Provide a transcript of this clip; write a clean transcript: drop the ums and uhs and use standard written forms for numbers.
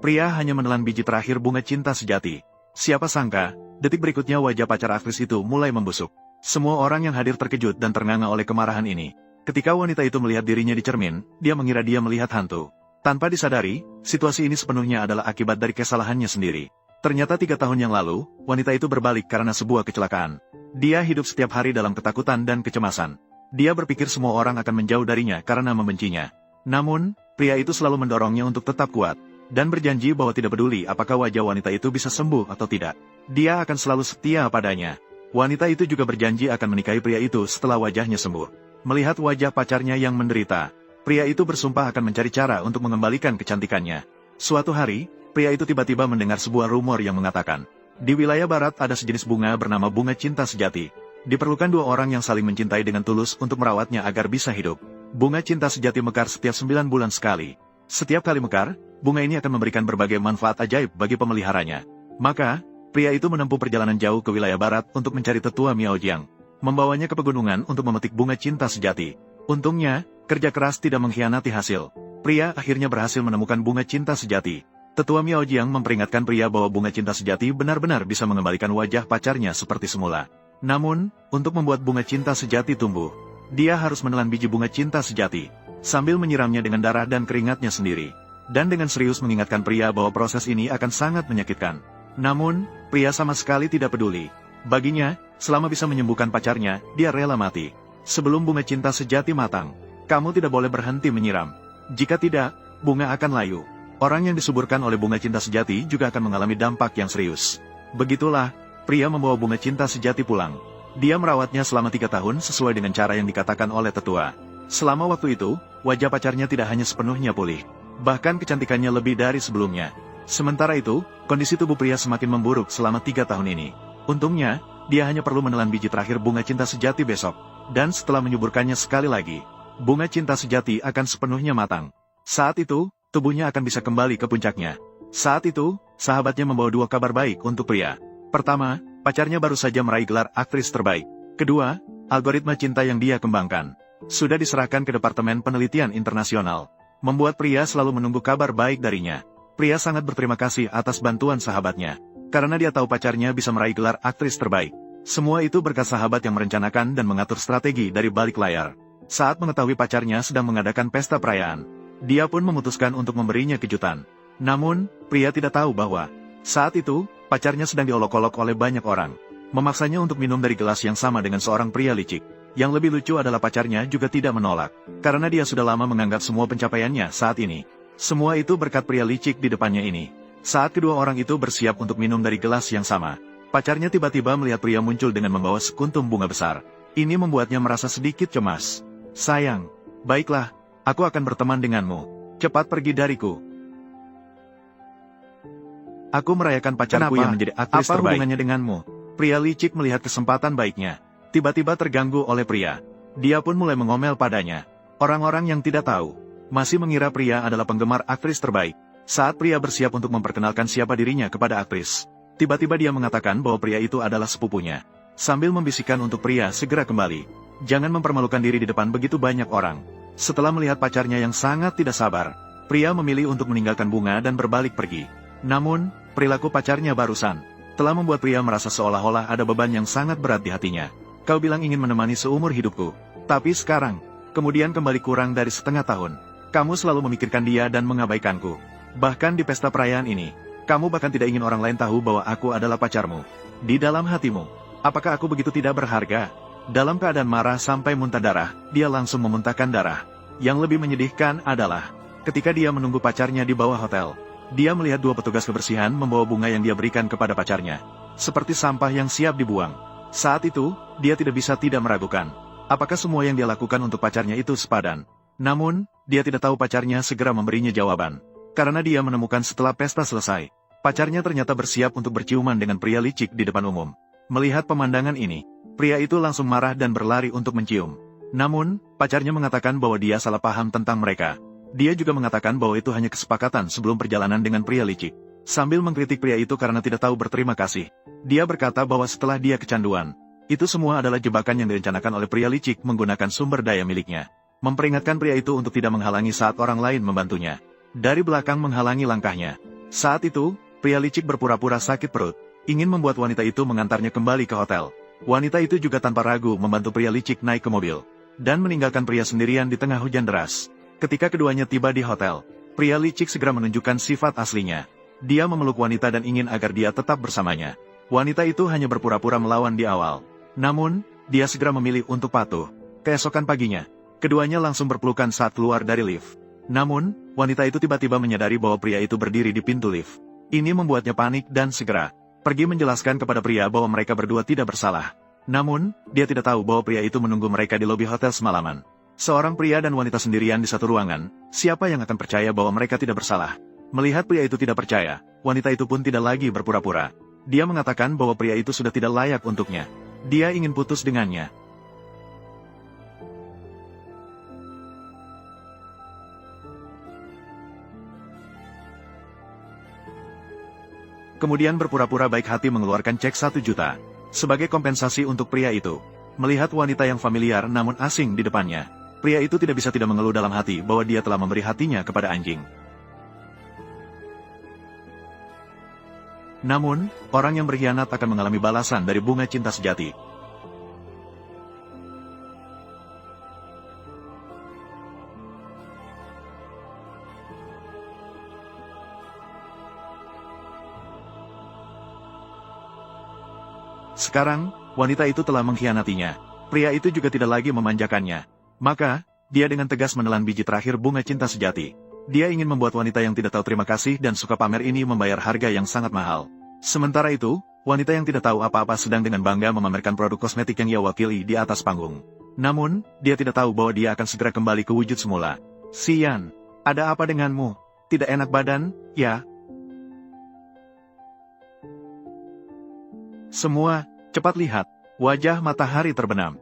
Pria hanya menelan biji terakhir bunga cinta sejati. Siapa sangka, detik berikutnya wajah pacar aktris itu mulai membusuk. Semua orang yang hadir terkejut dan ternganga oleh kemarahan ini. Ketika wanita itu melihat dirinya di cermin, dia mengira dia melihat hantu. Tanpa disadari, situasi ini sepenuhnya adalah akibat dari kesalahannya sendiri. Ternyata 3 tahun yang lalu, wanita itu berbalik karena sebuah kecelakaan. Dia hidup setiap hari dalam ketakutan dan kecemasan. Dia berpikir semua orang akan menjauh darinya karena membencinya. Namun, pria itu selalu mendorongnya untuk tetap kuat. Dan berjanji bahwa tidak peduli apakah wajah wanita itu bisa sembuh atau tidak. Dia akan selalu setia padanya. Wanita itu juga berjanji akan menikahi pria itu setelah wajahnya sembuh. Melihat wajah pacarnya yang menderita, pria itu bersumpah akan mencari cara untuk mengembalikan kecantikannya. Suatu hari, pria itu tiba-tiba mendengar sebuah rumor yang mengatakan, di wilayah barat ada sejenis bunga bernama bunga cinta sejati. Diperlukan 2 orang yang saling mencintai dengan tulus untuk merawatnya agar bisa hidup. Bunga cinta sejati mekar setiap 9 bulan sekali. Setiap kali mekar, bunga ini akan memberikan berbagai manfaat ajaib bagi pemeliharanya. Maka, pria itu menempuh perjalanan jauh ke wilayah barat untuk mencari tetua Miao Jiang. Membawanya ke pegunungan untuk memetik bunga cinta sejati. Untungnya, kerja keras tidak mengkhianati hasil. Pria akhirnya berhasil menemukan bunga cinta sejati. Tetua Miao Jiang memperingatkan pria bahwa bunga cinta sejati benar-benar bisa mengembalikan wajah pacarnya seperti semula. Namun, untuk membuat bunga cinta sejati tumbuh, dia harus menelan biji bunga cinta sejati, sambil menyiramnya dengan darah dan keringatnya sendiri. Dan dengan serius mengingatkan pria bahwa proses ini akan sangat menyakitkan. Namun, pria sama sekali tidak peduli. Baginya, selama bisa menyembuhkan pacarnya, dia rela mati. Sebelum bunga cinta sejati matang, kamu tidak boleh berhenti menyiram. Jika tidak, bunga akan layu. Orang yang disuburkan oleh bunga cinta sejati juga akan mengalami dampak yang serius. Begitulah, pria membawa bunga cinta sejati pulang. Dia merawatnya selama 3 tahun sesuai dengan cara yang dikatakan oleh tetua. Selama waktu itu, wajah pacarnya tidak hanya sepenuhnya pulih. Bahkan kecantikannya lebih dari sebelumnya. Sementara itu, kondisi tubuh pria semakin memburuk selama 3 tahun ini. Untungnya, dia hanya perlu menelan biji terakhir bunga cinta sejati besok. Dan setelah menyuburkannya sekali lagi, bunga cinta sejati akan sepenuhnya matang. Saat itu, tubuhnya akan bisa kembali ke puncaknya. Saat itu, sahabatnya membawa 2 kabar baik untuk pria. Pertama, pacarnya baru saja meraih gelar aktris terbaik. Kedua, algoritma cinta yang dia kembangkan sudah diserahkan ke Departemen Penelitian Internasional. Membuat pria selalu menunggu kabar baik darinya. Pria sangat berterima kasih atas bantuan sahabatnya. Karena dia tahu pacarnya bisa meraih gelar aktris terbaik. Semua itu berkat sahabat yang merencanakan dan mengatur strategi dari balik layar. Saat mengetahui pacarnya sedang mengadakan pesta perayaan, dia pun memutuskan untuk memberinya kejutan. Namun, pria tidak tahu bahwa saat itu, pacarnya sedang diolok-olok oleh banyak orang. Memaksanya untuk minum dari gelas yang sama dengan seorang pria licik. Yang lebih lucu adalah pacarnya juga tidak menolak. Karena dia sudah lama menganggap semua pencapaiannya saat ini. Semua itu berkat pria licik di depannya ini. Saat kedua orang itu bersiap untuk minum dari gelas yang sama, pacarnya tiba-tiba melihat pria muncul dengan membawa sekuntum bunga besar. Ini membuatnya merasa sedikit cemas. Sayang, baiklah, aku akan berteman denganmu. Cepat pergi dariku. Aku merayakan pacarku yang menjadi aktris terbaik. Apa hubungannya denganmu? Pria licik melihat kesempatan baiknya. Tiba-tiba terganggu oleh pria. Dia pun mulai mengomel padanya. Orang-orang yang tidak tahu, masih mengira pria adalah penggemar aktris terbaik. Saat pria bersiap untuk memperkenalkan siapa dirinya kepada aktris, tiba-tiba dia mengatakan bahwa pria itu adalah sepupunya. Sambil membisikkan untuk pria segera kembali. Jangan mempermalukan diri di depan begitu banyak orang. Setelah melihat pacarnya yang sangat tidak sabar, pria memilih untuk meninggalkan bunga dan berbalik pergi. Namun, perilaku pacarnya barusan telah membuat pria merasa seolah-olah ada beban yang sangat berat di hatinya. Kau bilang ingin menemani seumur hidupku. Tapi sekarang, kemudian kembali kurang dari setengah tahun. Kamu selalu memikirkan dia dan mengabaikanku. Bahkan di pesta perayaan ini, kamu bahkan tidak ingin orang lain tahu bahwa aku adalah pacarmu. Di dalam hatimu, apakah aku begitu tidak berharga? Dalam keadaan marah sampai muntah darah, dia langsung memuntahkan darah. Yang lebih menyedihkan adalah, ketika dia menunggu pacarnya di bawah hotel, dia melihat 2 petugas kebersihan membawa bunga yang dia berikan kepada pacarnya. Seperti sampah yang siap dibuang. Saat itu, dia tidak bisa tidak meragukan. Apakah semua yang dia lakukan untuk pacarnya itu sepadan? Namun, dia tidak tahu pacarnya segera memberinya jawaban. Karena dia menemukan setelah pesta selesai, pacarnya ternyata bersiap untuk berciuman dengan pria licik di depan umum. Melihat pemandangan ini, pria itu langsung marah dan berlari untuk mencium. Namun, pacarnya mengatakan bahwa dia salah paham tentang mereka. Dia juga mengatakan bahwa itu hanya kesepakatan sebelum perjalanan dengan pria licik. Sambil mengkritik pria itu karena tidak tahu berterima kasih, dia berkata bahwa setelah dia kecanduan, itu semua adalah jebakan yang direncanakan oleh pria licik menggunakan sumber daya miliknya. Memperingatkan pria itu untuk tidak menghalangi saat orang lain membantunya. Dari belakang menghalangi langkahnya. Saat itu, pria licik berpura-pura sakit perut, ingin membuat wanita itu mengantarnya kembali ke hotel. Wanita itu juga tanpa ragu membantu pria licik naik ke mobil, dan meninggalkan pria sendirian di tengah hujan deras. Ketika keduanya tiba di hotel, pria licik segera menunjukkan sifat aslinya. Dia memeluk wanita dan ingin agar dia tetap bersamanya. Wanita itu hanya berpura-pura melawan di awal. Namun, dia segera memilih untuk patuh. Keesokan paginya, keduanya langsung berpelukan saat keluar dari lift. Namun, wanita itu tiba-tiba menyadari bahwa pria itu berdiri di pintu lift. Ini membuatnya panik dan segera pergi menjelaskan kepada pria bahwa mereka berdua tidak bersalah. Namun, dia tidak tahu bahwa pria itu menunggu mereka di lobi hotel semalaman. Seorang pria dan wanita sendirian di satu ruangan, siapa yang akan percaya bahwa mereka tidak bersalah? Melihat pria itu tidak percaya, wanita itu pun tidak lagi berpura-pura. Dia mengatakan bahwa pria itu sudah tidak layak untuknya. Dia ingin putus dengannya. Kemudian berpura-pura baik hati mengeluarkan cek 1 juta sebagai kompensasi untuk pria itu. Melihat wanita yang familiar namun asing di depannya, pria itu tidak bisa tidak mengeluh dalam hati bahwa dia telah memberi hatinya kepada anjing. Namun, orang yang berkhianat akan mengalami balasan dari bunga cinta sejati. Sekarang, wanita itu telah mengkhianatinya. Pria itu juga tidak lagi memanjakannya. Maka, dia dengan tegas menelan biji terakhir bunga cinta sejati. Dia ingin membuat wanita yang tidak tahu terima kasih dan suka pamer ini membayar harga yang sangat mahal. Sementara itu, wanita yang tidak tahu apa-apa sedang dengan bangga memamerkan produk kosmetik yang ia wakili di atas panggung. Namun, dia tidak tahu bahwa dia akan segera kembali ke wujud semula. "Sian, ada apa denganmu? Tidak enak badan, ya?" Semua, cepat lihat, wajah matahari terbenam.